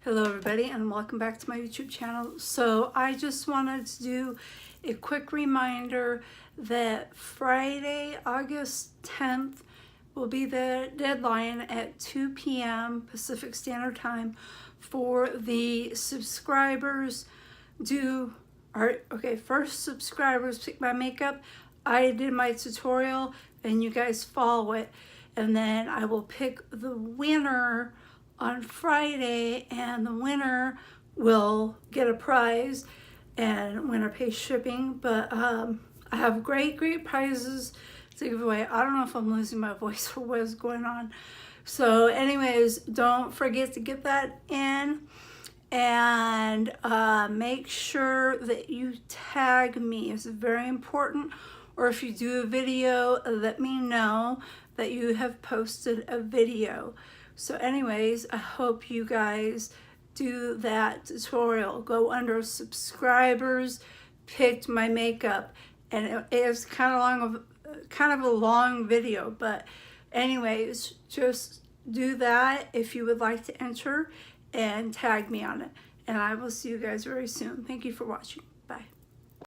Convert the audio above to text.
Hello everybody and welcome back to my YouTube channel. So I just wanted to do a quick reminder that Friday, August 10th will be the deadline at 2 p.m. Pacific Standard Time for the subscribers first subscribers pick my makeup. I did my tutorial and you guys follow it, and then I will pick the winner on Friday, and the winner will get a prize and winner pays shipping. But I have great prizes to give away. I don't know if I'm losing my voice or what is going on. So anyways, don't forget to get that in, and make sure that you tag me. It's very important. Or if you do a video, let me know that you have posted a video. So anyways, I hope you guys do that tutorial. Go under subscribers, picked my makeup, and it is kind of a long video, but anyways, just do that if you would like to enter and tag me on it. And I will see you guys very soon. Thank you for watching. Bye.